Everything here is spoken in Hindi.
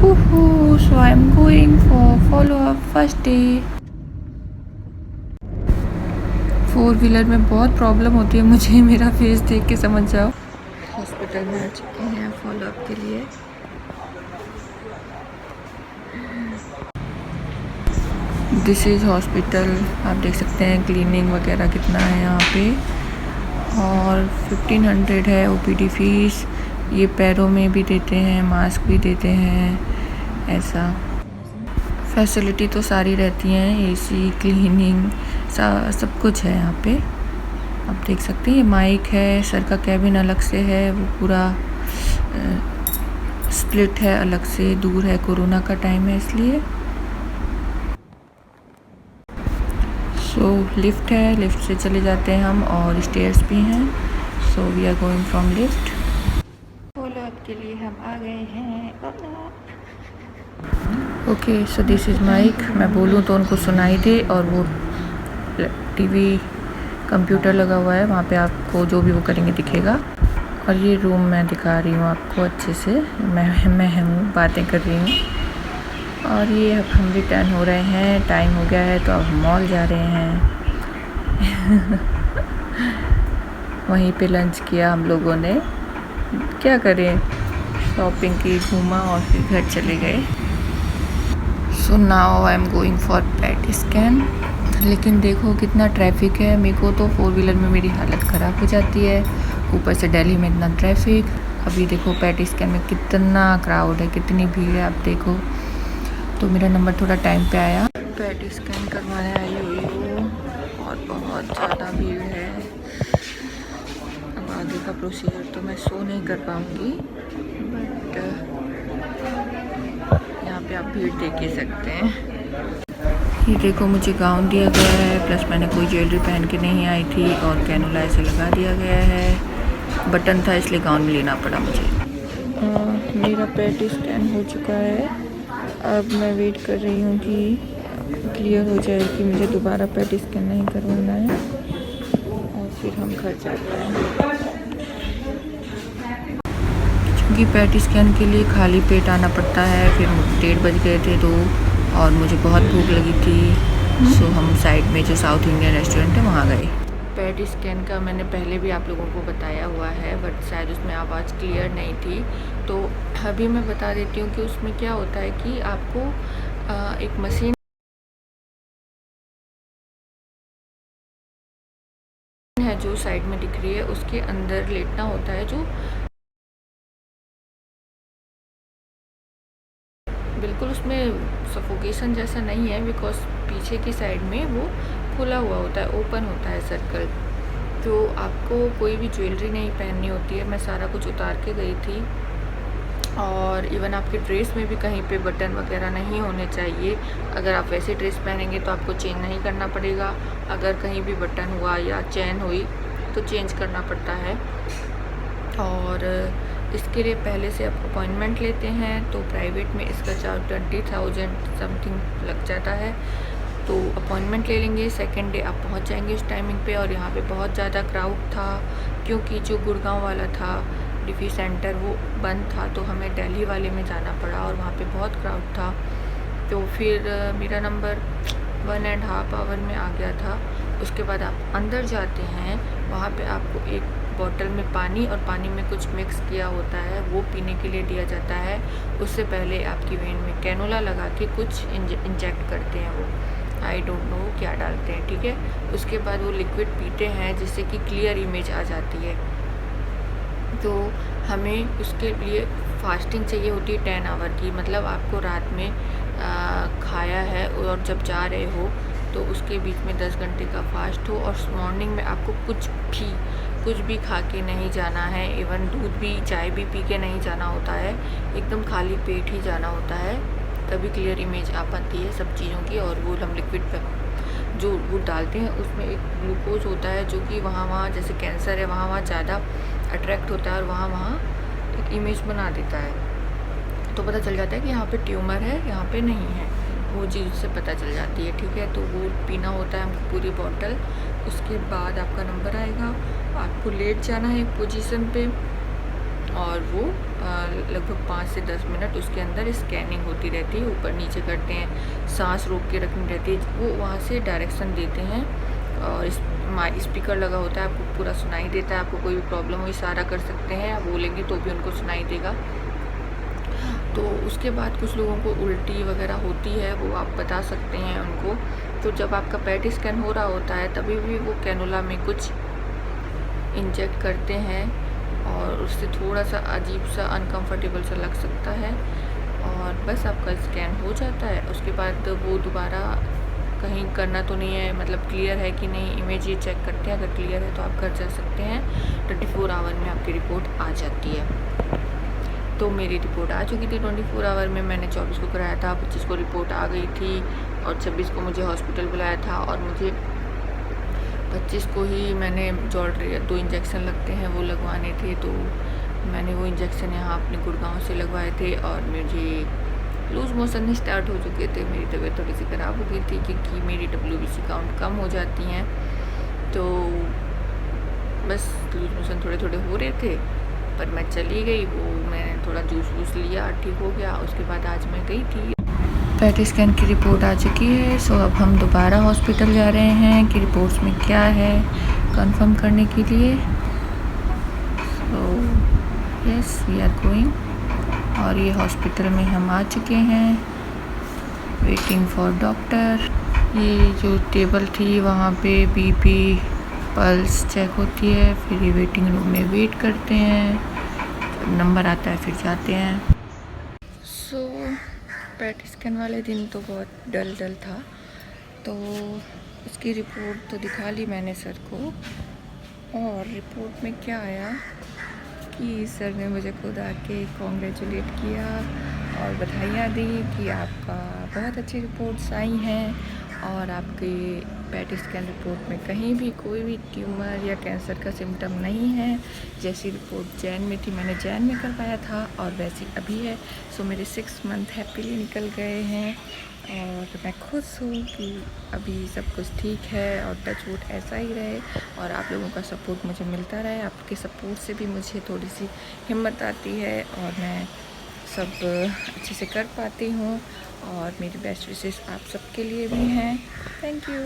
So I'm going for follow up first day. Four wheeler में बहुत प्रॉब्लम होती है मुझे, मेरा फेस देख के समझ जाओ। हॉस्पिटल में आ चुके हैं फॉलो अप के लिए। This is hospital. आप देख सकते हैं क्लीनिंग वगैरह कितना है यहाँ पे, और 1500 है ओपीडी फीस। ये पैरों में भी देते हैं, मास्क भी देते हैं, ऐसा फैसिलिटी तो सारी रहती हैं, एसी, क्लीनिंग, सब कुछ है यहाँ पे। आप देख सकते हैं ये माइक है, सर का कैबिन अलग से है, वो पूरा स्प्लिट है, अलग से दूर है, कोरोना का टाइम है इसलिए। सो लिफ्ट है, लिफ्ट से चले जाते हैं हम, और स्टेयर्स भी हैं। So we are going from lift. Follow up के लिए हम आ गए हैं। Okay, so this is mic. मैं बोलूँ तो उनको सुनाई दे, और वो टीवी कंप्यूटर लगा हुआ है, वहाँ पे आपको जो भी वो करेंगे दिखेगा। और ये रूम मैं दिखा रही हूँ आपको अच्छे से, मैं हूँ बातें कर रही हूँ। और ये अब हम रिटर्न हो रहे हैं, टाइम हो गया है, तो अब हम मॉल जा रहे हैं। वहीं पे लंच किया हम लोगों ने, क्या करें, शॉपिंग की, घूमा और फिर घर चले गए। So now I am going for PET scan. लेकिन देखो कितना ट्रैफिक है, मेरे को तो फोर व्हीलर में मेरी हालत ख़राब हो जाती है, ऊपर से दिल्ली में इतना ट्रैफिक। अभी देखो पेट स्कैन में कितना क्राउड है, कितनी भीड़ है, आप देखो। तो मेरा नंबर थोड़ा टाइम पे आया। पेट स्कैन करवाने आई हुई हूँ, और बहुत ज़्यादा भीड़ है। अब आगे का प्रोसीजर तो मैं शो नहीं कर पाऊँगी, बट यहाँ पे आप भीड़ देख ही सकते हैं। ये देखो मुझे गाउन दिया गया है, प्लस मैंने कोई ज्वेलरी पहन के नहीं आई थी, और कैनुला ऐसे लगा दिया गया है। बटन था इसलिए गाउन लेना पड़ा मुझे। मेरा पेट स्कैन हो चुका है। अब मैं वेट कर रही हूँ कि क्लियर हो जाए कि मुझे दोबारा पेट स्कैन नहीं करवाना है, और फिर हम घर जाते हैं। क्योंकि पेट स्कैन के लिए खाली पेट आना पड़ता है। फिर 1:30 बज गए थे तो, और मुझे बहुत भूख लगी थी। सो हम साइड में जो साउथ इंडियन रेस्टोरेंट है वहाँ गए। पेट स्कैन का मैंने पहले भी आप लोगों को बताया हुआ है, बट शायद उसमें आवाज़ क्लियर नहीं थी, तो अभी मैं बता देती हूँ कि उसमें क्या होता है कि आपको एक मशीन है जो साइड में दिख रही है, उसके अंदर लेटना होता है, जो बिल्कुल उसमें सफोकेशन जैसा नहीं है, बिकॉज पीछे की साइड में वो खुला हुआ होता है, ओपन होता है सर्कल। तो आपको कोई भी ज्वेलरी नहीं पहननी होती है। मैं सारा कुछ उतार के गई थी, और इवन आपकी ड्रेस में भी कहीं पे बटन वगैरह नहीं होने चाहिए। अगर आप वैसे ड्रेस पहनेंगे तो आपको चेंज नहीं करना पड़ेगा, अगर कहीं भी बटन हुआ या चेन हुई तो चेंज करना पड़ता है। और इसके लिए पहले से आप अपॉइंटमेंट लेते हैं, तो प्राइवेट में इसका चार्ज 20,000 समथिंग लग जाता है। तो अपॉइंटमेंट ले लेंगे, सेकेंड डे आप पहुंच जाएंगे उस टाइमिंग पे। और यहाँ पे बहुत ज़्यादा क्राउड था, क्योंकि जो गुड़गांव वाला था डिफी सेंटर वो बंद था, तो हमें दिल्ली वाले में जाना पड़ा, और वहाँ पे बहुत क्राउड था। तो फिर मेरा नंबर 1.5 आवर में आ गया था। उसके बाद आप अंदर जाते हैं, वहाँ पे आपको एक बॉटल में पानी, और पानी में कुछ मिक्स किया होता है, वो पीने के लिए दिया जाता है। उससे पहले आपकी वेन में कैनुला लगा के कुछ इंजेक्ट करते हैं, वो आई डोंट नो क्या डालते हैं, ठीक है। उसके बाद वो लिक्विड पीते हैं, जिससे कि क्लियर इमेज आ जाती है। तो हमें उसके लिए फास्टिंग चाहिए होती है 10 आवर की, मतलब आपको रात में खाया है और जब जा रहे हो तो उसके बीच में 10 घंटे का फास्ट हो, और मॉर्निंग में आपको कुछ भी खा के नहीं जाना है। इवन दूध भी, चाय भी पी के नहीं जाना होता है, एकदम खाली पेट ही जाना होता है, तभी क्लियर इमेज आ पाती है सब चीज़ों की। और वो हम लिक्विड जो वो डालते हैं उसमें एक ग्लूकोज होता है, जो कि वहाँ जैसे कैंसर है वहाँ ज़्यादा अट्रैक्ट होता है, और वहाँ एक इमेज बना देता है। तो पता चल जाता है कि यहाँ पे ट्यूमर है, यहाँ पे नहीं है, वो चीज़ से पता चल जाती है, ठीक है। तो वो पीना होता है हमको पूरी बॉटल। उसके बाद आपका नंबर आएगा, आपको लेट जाना है एक पोजीशन पे, और वो लगभग 5 से 10 मिनट उसके अंदर स्कैनिंग होती रहती है, ऊपर नीचे करते हैं, सांस रोक के रखनी रहती है, वो वहाँ से डायरेक्शन देते हैं और स्पीकर लगा होता है, आपको पूरा सुनाई देता है। आपको कोई भी प्रॉब्लम हो इशारा कर सकते हैं, आप बोलेंगे तो भी उनको सुनाई देगा। तो उसके बाद कुछ लोगों को उल्टी वगैरह होती है, वो आप बता सकते हैं उनको। तो जब आपका पेट स्कैन हो रहा होता है तभी भी वो कैनुला में कुछ इंजेक्ट करते हैं और उससे थोड़ा सा अजीब सा अनकंफर्टेबल सा लग सकता है और बस आपका स्कैन हो जाता है। उसके बाद वो दोबारा कहीं करना तो नहीं है, मतलब क्लियर है कि नहीं, इमेज ये चेक करते हैं, अगर क्लियर है तो आप घर जा सकते हैं। 24 आवर में आपकी रिपोर्ट आ जाती है। तो मेरी रिपोर्ट आ चुकी थी 24 आवर में। मैंने 24 को कराया था, 25 को रिपोर्ट आ गई थी और 26 को मुझे हॉस्पिटल बुलाया था और मुझे 25 को ही मैंने जॉर्ड्री 2 इंजेक्शन लगते हैं वो लगवाने थे। तो मैंने वो इंजेक्शन यहाँ अपने गुड़गांव से लगवाए थे और मुझे लूज़ मोशन स्टार्ट हो चुके थे। मेरी तबीयत थोड़ी सी ख़राब हो गई थी क्योंकि मेरी WBC काउंट कम हो जाती हैं, तो बस लूज़ मोशन थोड़े थोड़े हो रहे थे, पर मैं चली गई। वो मैंने थोड़ा जूस वूस लिया, ठीक हो गया। उसके बाद आज मैं गई थी। पेट स्कैन की रिपोर्ट आ चुकी है, सो अब हम दोबारा हॉस्पिटल जा रहे हैं कि रिपोर्ट्स में क्या है कंफर्म करने के लिए। So yes, we are going. और ये हॉस्पिटल में हम आ चुके हैं, वेटिंग फॉर डॉक्टर। ये जो टेबल थी वहाँ पे BP पल्स चेक होती है, फिर ये वेटिंग रूम में वेट करते हैं, जब नंबर आता है फिर जाते हैं। सो पेट स्कैन वाले दिन तो बहुत डल था, तो इसकी रिपोर्ट तो दिखा ली मैंने सर को। और रिपोर्ट में क्या आया कि सर ने मुझे खुद आके कॉन्ग्रेचुलेट किया और बधाइयाँ दी कि आपका बहुत अच्छी रिपोर्ट्स आई हैं और आपके पेट स्कैन रिपोर्ट में कहीं भी कोई भी ट्यूमर या कैंसर का सिम्टम नहीं है। जैसी रिपोर्ट जैन में थी, मैंने जैन में करवाया था और वैसी अभी है। सो मेरे 6 मंथ हैप्पीली निकल गए हैं और मैं खुश हूँ कि अभी सब कुछ ठीक है और टच वुड ऐसा ही रहे और आप लोगों का सपोर्ट मुझे मिलता रहे। आपके सपोर्ट से भी मुझे थोड़ी सी हिम्मत आती है और मैं सब अच्छे से कर पाती हूँ और मेरी बेस्ट विशेस आप सबके लिए भी हैं। Thank you.